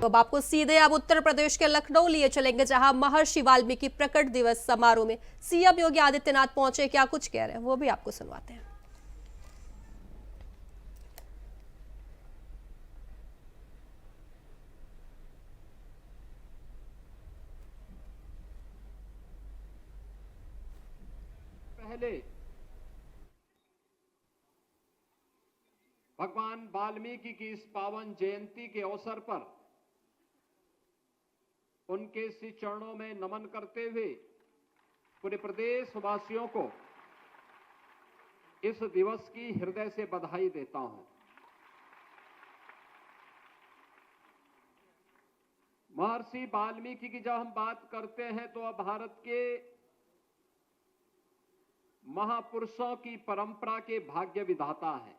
तो अब आपको सीधे अब उत्तर प्रदेश के लखनऊ लिए चलेंगे, जहां महर्षि वाल्मीकि प्रकट दिवस समारोह में सीएम योगी आदित्यनाथ पहुंचे। क्या कुछ कह रहे हैं वो भी आपको सुनवाते हैं। पहले भगवान वाल्मीकि की इस पावन जयंती के अवसर पर उनके श्री चरणों में नमन करते हुए पूरे प्रदेश वासियों को इस दिवस की हृदय से बधाई देता हूं। महर्षि वाल्मीकि की जब हम बात करते हैं तो अब भारत के महापुरुषों की परंपरा के भाग्य विधाता हैं।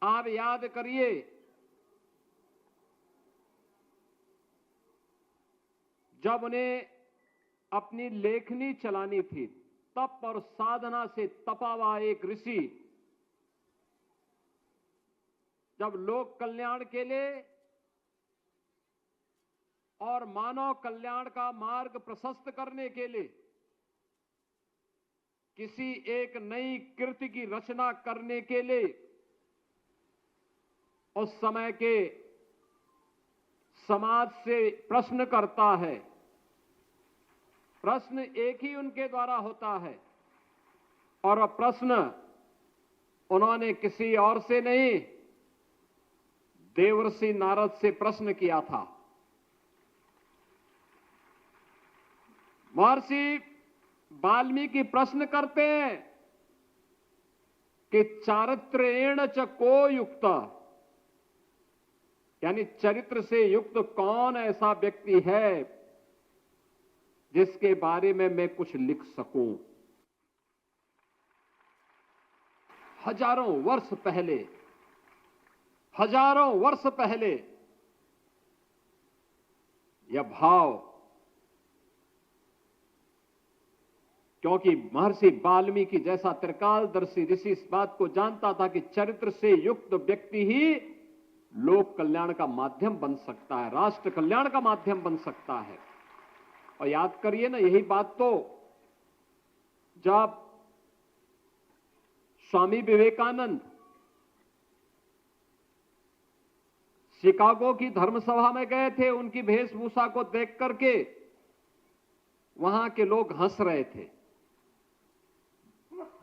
आप याद करिए, जब उन्हें अपनी लेखनी चलानी थी, तप और साधना से तपा हुआ एक ऋषि जब लोक कल्याण के लिए और मानव कल्याण का मार्ग प्रशस्त करने के लिए किसी एक नई कृति की रचना करने के लिए उस समय के समाज से प्रश्न करता है। प्रश्न एक ही उनके द्वारा होता है और वह प्रश्न उन्होंने किसी और से नहीं, देवर्षि नारद से प्रश्न किया था। महर्षि वाल्मीकि प्रश्न करते हैं कि चारित्रेण च को युक्त, यानी चरित्र से युक्त कौन ऐसा व्यक्ति है जिसके बारे में मैं कुछ लिख सकूं। हजारों वर्ष पहले यह भाव, क्योंकि महर्षि वाल्मीकि जैसा त्रिकालदर्शी ऋषि इस बात को जानता था कि चरित्र से युक्त व्यक्ति ही लोक कल्याण का माध्यम बन सकता है, राष्ट्र कल्याण का माध्यम बन सकता है। और याद करिए ना, यही बात तो जब स्वामी विवेकानंद शिकागो की धर्मसभा में गए थे, उनकी वेशभूषा को देख करके वहां के लोग हंस रहे थे,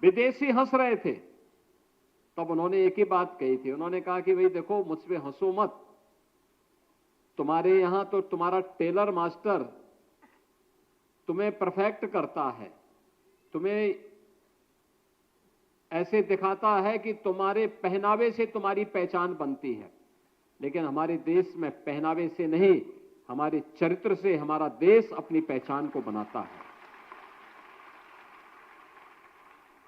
विदेशी हंस रहे थे। तब उन्होंने एक ही बात कही थी, उन्होंने कहा कि भाई देखो, मुझ पे हंसो मत, तुम्हारे यहां तो तुम्हारा टेलर मास्टर तुम्हें परफेक्ट करता है, तुम्हें ऐसे दिखाता है कि तुम्हारे पहनावे से तुम्हारी पहचान बनती है, लेकिन हमारे देश में पहनावे से नहीं, हमारे चरित्र से हमारा देश अपनी पहचान को बनाता है।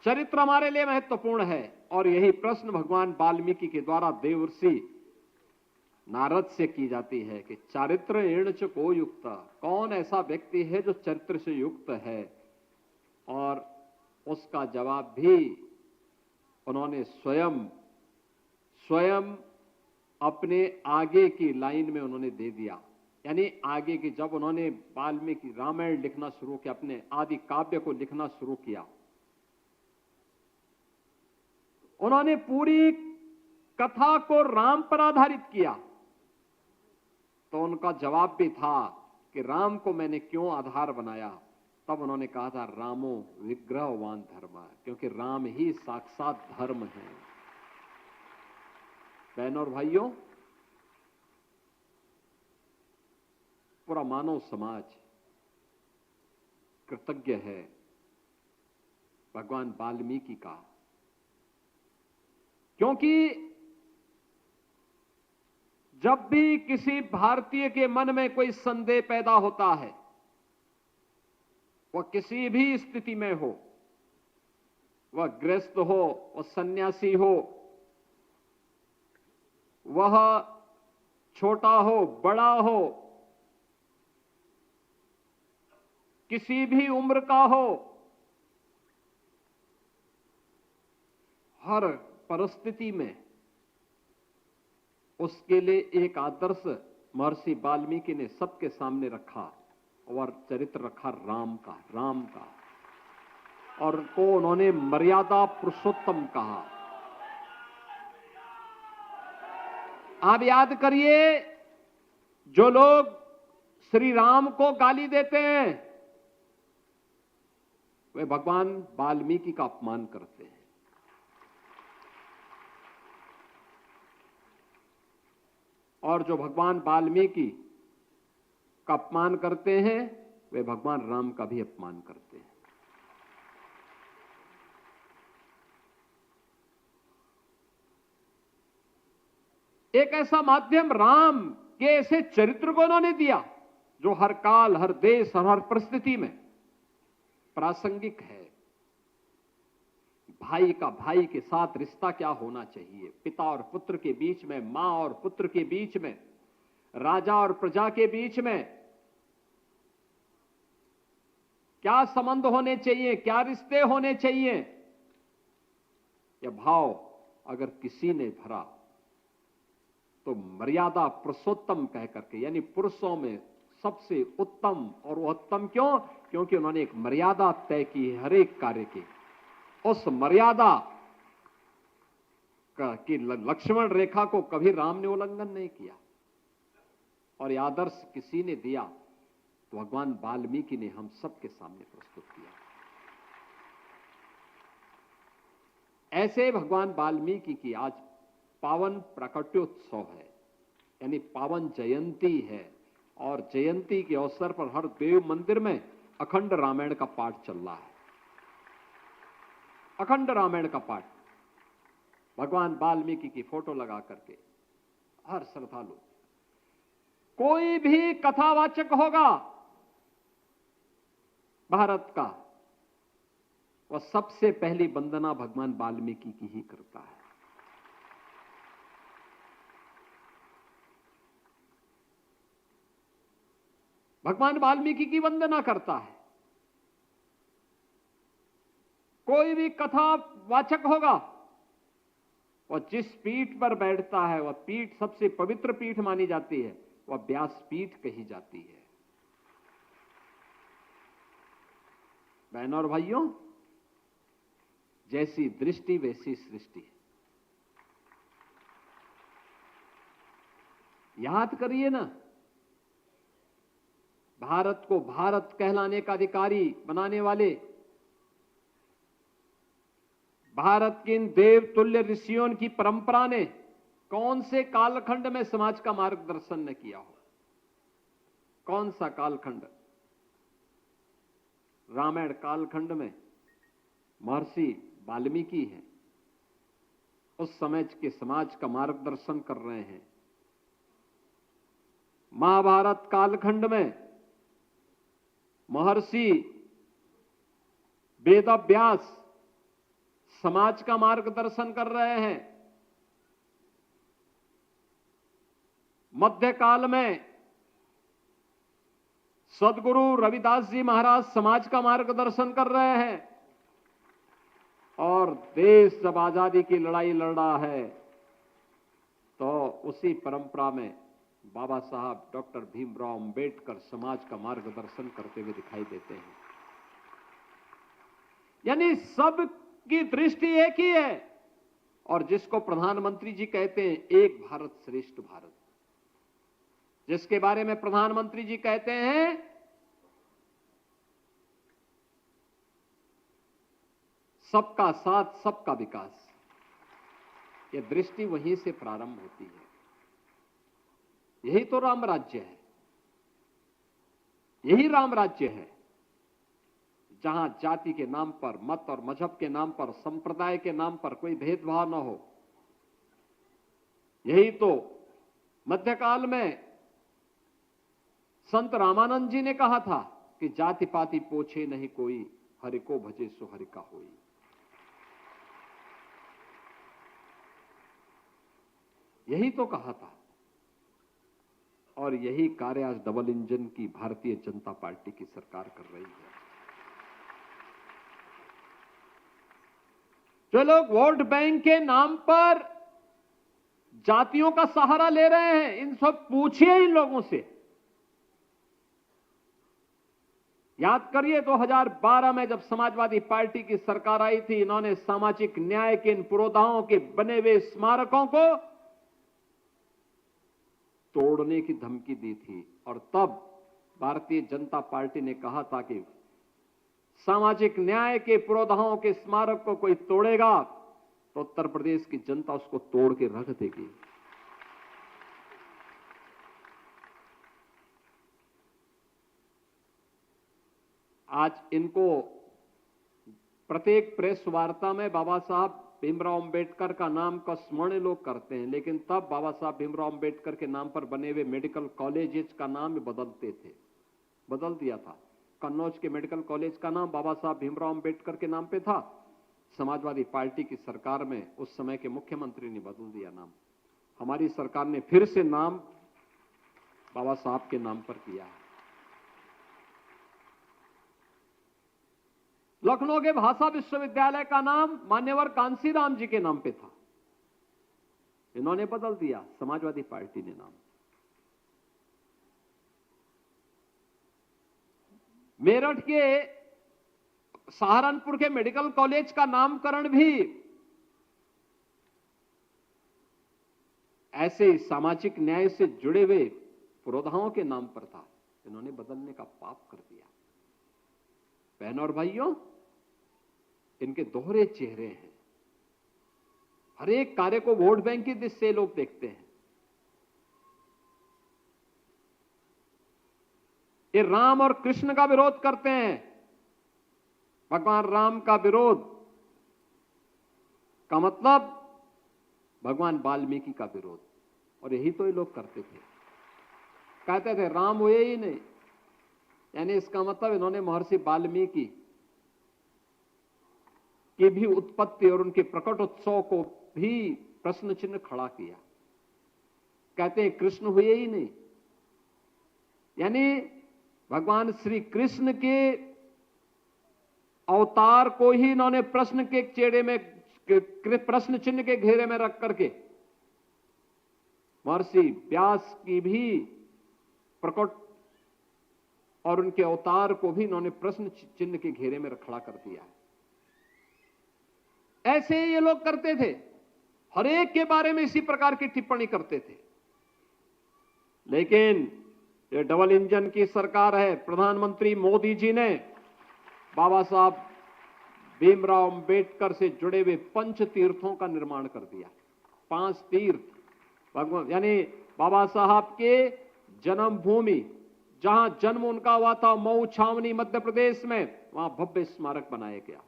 चरित्र हमारे लिए महत्वपूर्ण है और यही प्रश्न भगवान वाल्मीकि के द्वारा देवर्षि नारद से की जाती है कि चारित्र एण च को युक्त, कौन ऐसा व्यक्ति है जो चरित्र से युक्त है। और उसका जवाब भी उन्होंने स्वयं अपने आगे की लाइन में उन्होंने दे दिया। यानी आगे की, जब उन्होंने वाल्मीकि रामायण लिखना शुरू किया, अपने आदि काव्य को लिखना शुरू किया, उन्होंने पूरी कथा को राम पर आधारित किया। तो उनका जवाब भी था कि राम को मैंने क्यों आधार बनाया। तब उन्होंने कहा था, रामो विग्रहवान धर्म, क्योंकि राम ही साक्षात धर्म है। बहनों और भाइयों, पूरा मानव समाज कृतज्ञ है भगवान वाल्मीकि का, क्योंकि जब भी किसी भारतीय के मन में कोई संदेह पैदा होता है, वह किसी भी स्थिति में हो, वह गृहस्थ हो, वह सन्यासी हो, वह छोटा हो, बड़ा हो, किसी भी उम्र का हो, हर परिस्थिति में उसके लिए एक आदर्श महर्षि वाल्मीकि ने सबके सामने रखा और चरित्र रखा राम का और को उन्होंने मर्यादा पुरुषोत्तम कहा। आप याद करिए, जो लोग श्री राम को गाली देते हैं वे भगवान वाल्मीकि का अपमान करते हैं। और जो भगवान वाल्मीकि का अपमान करते हैं वे भगवान राम का भी अपमान करते हैं। एक ऐसा माध्यम राम के ऐसे चरित्र को उन्होंने दिया जो हर काल, हर देश और हर परिस्थिति में प्रासंगिक है। भाई का भाई के साथ रिश्ता क्या होना चाहिए, पिता और पुत्र के बीच में, मां और पुत्र के बीच में, राजा और प्रजा के बीच में क्या संबंध होने चाहिए, क्या रिश्ते होने चाहिए, यह भाव अगर किसी ने भरा तो मर्यादा पुरुषोत्तम कह करके, यानी पुरुषों में सबसे उत्तम। और वो उत्तम क्यों? क्योंकि उन्होंने एक मर्यादा तय की है हर एक कार्य की। उस मर्यादा की लक्ष्मण रेखा को कभी राम ने उल्लंघन नहीं किया। और यह आदर्श किसी ने दिया तो भगवान वाल्मीकि ने हम सबके सामने प्रस्तुत किया। ऐसे भगवान वाल्मीकि की आज पावन प्राकट्योत्सव है, यानी पावन जयंती है। और जयंती के अवसर पर हर देव मंदिर में अखंड रामायण का पाठ चल रहा है। अखंड रामायण का पाठ भगवान वाल्मीकि की फोटो लगा करके हर श्रद्धालु, कोई भी कथावाचक होगा भारत का, वह सबसे पहली वंदना भगवान वाल्मीकि की ही करता है। भगवान वाल्मीकि की वंदना करता है। कोई भी कथावाचक होगा, वह जिस पीठ पर बैठता है वह पीठ सबसे पवित्र पीठ मानी जाती है, वह व्यास पीठ कही जाती है। बहनों और भाइयों, जैसी दृष्टि वैसी सृष्टि। याद करिए ना, भारत को भारत कहलाने का अधिकारी बनाने वाले भारत के इन देवतुल्य ऋषियों की परंपरा ने कौन से कालखंड में समाज का मार्गदर्शन न किया हो? कौन सा कालखंड? रामायण कालखंड में महर्षि वाल्मीकि हैं, उस समय के समाज का मार्गदर्शन कर रहे हैं। महाभारत कालखंड में महर्षि वेदव्यास समाज का मार्गदर्शन कर रहे हैं। मध्यकाल में सदगुरु रविदास जी महाराज समाज का मार्गदर्शन कर रहे हैं। और देश जब आजादी की लड़ाई लड़ रहा है तो उसी परंपरा में बाबा साहब डॉक्टर भीमराव अंबेडकर समाज का मार्गदर्शन करते हुए दिखाई देते हैं। यानी सब की दृष्टि एक ही है। और जिसको प्रधानमंत्री जी कहते हैं एक भारत श्रेष्ठ भारत, जिसके बारे में प्रधानमंत्री जी कहते हैं सबका साथ सबका विकास, यह दृष्टि वहीं से प्रारंभ होती है। यही तो राम राज्य है, यही राम राज्य है, जहां जाति के नाम पर, मत और मजहब के नाम पर, संप्रदाय के नाम पर कोई भेदभाव न हो। यही तो मध्यकाल में संत रामानंद जी ने कहा था कि जाति पाति पोछे नहीं कोई, हरि को भजे सो हरि का होई। यही तो कहा था। और यही कार्य आज डबल इंजन की भारतीय जनता पार्टी की सरकार कर रही है। जो लोग वोट बैंक के नाम पर जातियों का सहारा ले रहे हैं। इन सब पूछिए इन लोगों से। याद करिए 2012 में जब समाजवादी पार्टी की सरकार आई थी, इन्होंने सामाजिक न्याय के इन पुरोधाओं के बने हुए स्मारकों को तोड़ने की धमकी दी थी। और तब भारतीय जनता पार्टी ने कहा था कि सामाजिक न्याय के पुरोधाओं के स्मारक को कोई तोड़ेगा तो उत्तर प्रदेश की जनता उसको तोड़ के रख देगी। आज इनको प्रत्येक प्रेस वार्ता में बाबा साहब भीमराव अंबेडकर का नाम का स्मरण लोग करते हैं, लेकिन तब बाबा साहब भीमराव अंबेडकर के नाम पर बने हुए मेडिकल कॉलेजेस का नाम भी बदलते थे, बदल दिया था। कन्नौज के मेडिकल कॉलेज का नाम बाबा साहब भीमराव अंबेडकर के नाम पे था। समाजवादी पार्टी की सरकार में उस समय के मुख्यमंत्री ने बदल दिया नाम। हमारी सरकार ने फिर से नाम बाबा साहब के नाम पर किया है। लखनऊ के भाषा विश्वविद्यालय का नाम मान्यवर कांसीराम जी के नाम पे था, इन्होंने बदल दिया, समाजवादी पार्टी ने नाम। मेरठ के सहारनपुर के मेडिकल कॉलेज का नामकरण भी ऐसे सामाजिक न्याय से जुड़े हुए पुरोधाओं के नाम पर था, इन्होंने बदलने का पाप कर दिया। बहनों और भाइयों, इनके दोहरे चेहरे हैं। हर एक कार्य को वोट बैंक की दृष्टि से लोग देखते हैं। ये राम और कृष्ण का विरोध करते हैं। भगवान राम का विरोध का मतलब भगवान वाल्मीकि का विरोध, और यही तो ये लोग करते थे। कहते थे राम हुए ही नहीं, यानी इसका मतलब इन्होंने महर्षि वाल्मीकि की भी उत्पत्ति और उनके प्रकट उत्सव को भी प्रश्न चिन्ह खड़ा किया। कहते हैं कृष्ण हुए ही नहीं, यानी भगवान श्री कृष्ण के अवतार को ही इन्होंने प्रश्न के चेहरे में, प्रश्न चिन्ह के घेरे में रख करके महर्षि व्यास की भी प्रकट और उनके अवतार को भी इन्होंने प्रश्न चिन्ह के घेरे में खड़ा कर दिया है। ऐसे ये लोग करते थे, हर एक के बारे में इसी प्रकार की टिप्पणी करते थे। लेकिन ये डबल इंजन की सरकार है। प्रधानमंत्री मोदी जी ने बाबा साहब भीमराव अंबेडकर से जुड़े हुए पंच तीर्थों का निर्माण कर दिया। 5 तीर्थ भगवान, यानी बाबा साहब के जन्मभूमि, जहां जन्म उनका हुआ था मऊ छावनी मध्य प्रदेश में, वहां भव्य स्मारक बनाया गया।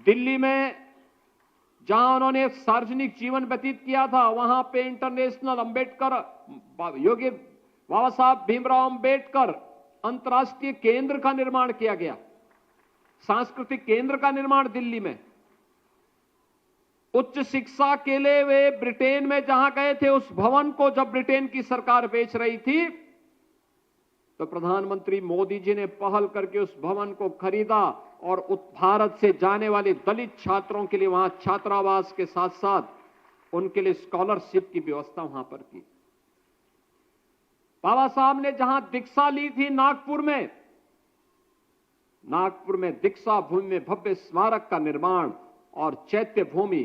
दिल्ली में जहां उन्होंने सार्वजनिक जीवन व्यतीत किया था, वहां पे इंटरनेशनल अंबेडकर योगी बाबा साहब भीमराव अंबेडकर अंतर्राष्ट्रीय केंद्र का निर्माण किया गया। सांस्कृतिक केंद्र का निर्माण दिल्ली में। उच्च शिक्षा के लिए वे ब्रिटेन में जहां गए थे, उस भवन को जब ब्रिटेन की सरकार बेच रही थी, तो प्रधानमंत्री मोदी जी ने पहल करके उस भवन को खरीदा और भारत से जाने वाले दलित छात्रों के लिए वहां छात्रावास के साथ साथ उनके लिए स्कॉलरशिप की व्यवस्था वहां पर की। बाबा साहब ने जहां दीक्षा ली थी नागपुर में दीक्षा भूमि में भव्य स्मारक का निर्माण और चैत्य भूमि,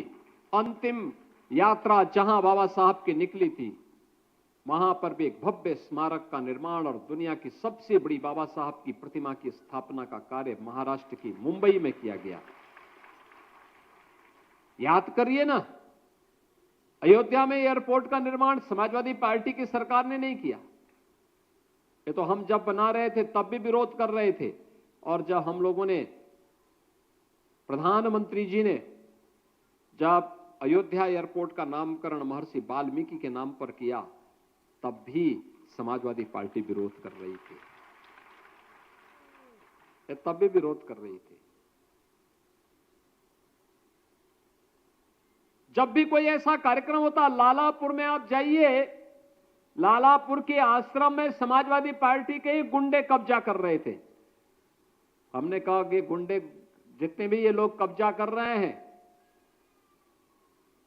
अंतिम यात्रा जहां बाबा साहब की निकली थी, वहां पर भी एक भव्य स्मारक का निर्माण और दुनिया की सबसे बड़ी बाबा साहब की प्रतिमा की स्थापना का कार्य महाराष्ट्र की मुंबई में किया गया। याद करिए ना, अयोध्या में एयरपोर्ट का निर्माण समाजवादी पार्टी की सरकार ने नहीं किया। ये तो हम जब बना रहे थे तब भी विरोध कर रहे थे, और जब हम लोगों ने, प्रधानमंत्री जी ने जब अयोध्या एयरपोर्ट का नामकरण महर्षि वाल्मीकि के नाम पर किया, तब भी समाजवादी पार्टी विरोध कर रही थी। तब भी विरोध कर रही थी। जब भी कोई ऐसा कार्यक्रम होता, लालापुर में आप जाइए, लालापुर के आश्रम में समाजवादी पार्टी के ही गुंडे कब्जा कर रहे थे। हमने कहा कि गुंडे जितने भी ये लोग कब्जा कर रहे हैं,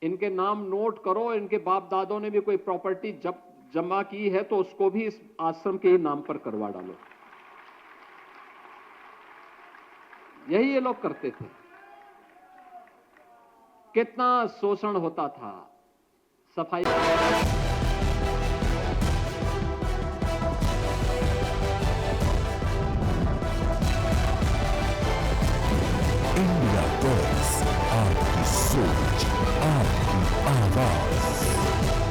इनके नाम नोट करो, इनके बाप दादों ने भी कोई प्रॉपर्टी जमा की है तो उसको भी इस आश्रम के ही नाम पर करवा डालो। यही ये लोग करते थे। कितना शोषण होता था। सफाई इंडिया वॉइस, आपकी सोच, आपकी आवाज।